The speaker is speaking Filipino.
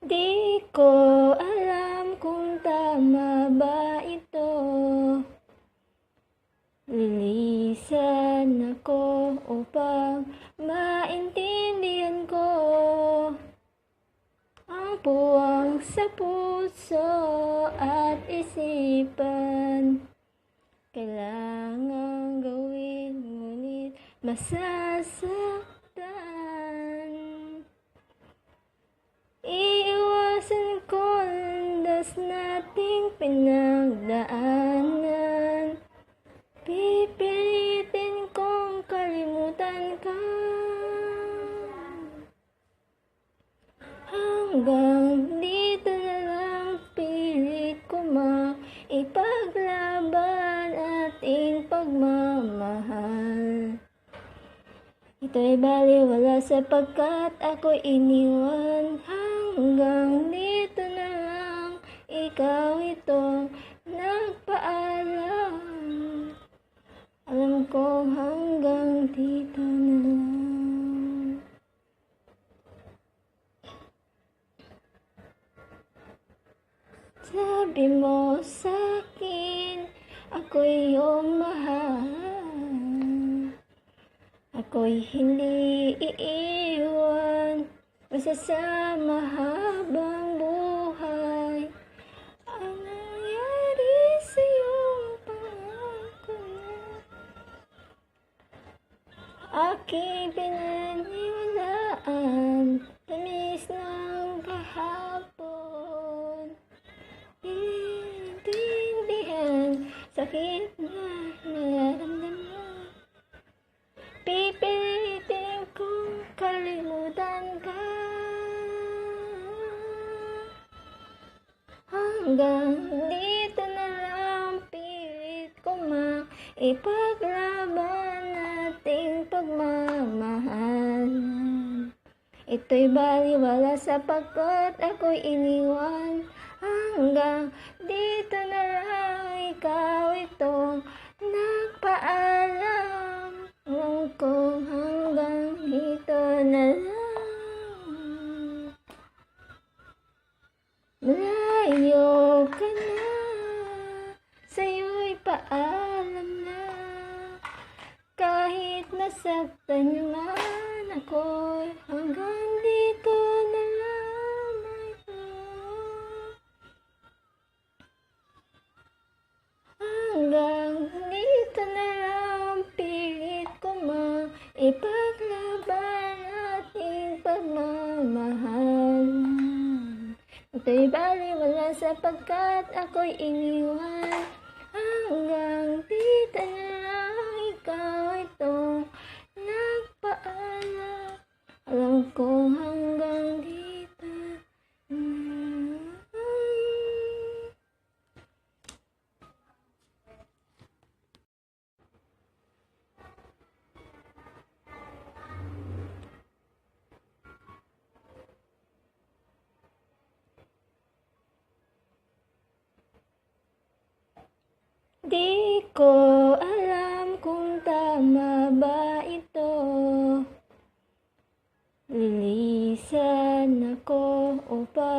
Di ko alam kung tama ba ito. Lilisan ako upang maintindihan ko ang puwang sa puso at isipan. Kailangan gawin, ngunit masasaktan. Iiwasan ko ang landas nating pinagdaanan. Pipilitin kong kalimutan ka. Hanggang dito na lang, pilit ko maipaglaban ating pagmamahal. Ito'y baliwala sapagkat ako'y iniwan. Hanggang dito na lang, ikaw itong nagpaalam. Alam ko hanggang dito na lang. Sabi mo sa'kin, ako'y iyong mahal. Ako'y hindi iiwan, masasama habang buhay. Ang nangyari sa'yo, pangako na aking pinaniwalaan. Tamis ng kahapon, intindihan, sakit na nararamdaman. Pipilitin kong kalimutan ka. Hanggang dito na lang, pilit ko maipaglaban ating pagmamahal. Ito'y baliwala sapagkat ako'y iniwan. Hanggang dito na lang, ikaw itong nagpaalam. Alam ko hanggang dito na lang. Malayo ka na, sa'yo'y paalam na. Kahit nasaktan niyo man ako'y hanggang dito na lang. Hanggang dito na lang, pilit ko maipaglaban ating pagmamahal. Ito'y baliwala sapagkat ako'y iniwan. Hanggang dito na lang, ikaw itong nagpaalam. Alam ko hanggang dito na lang. Di ko alam kung tama ba ito. Lilisan ako upang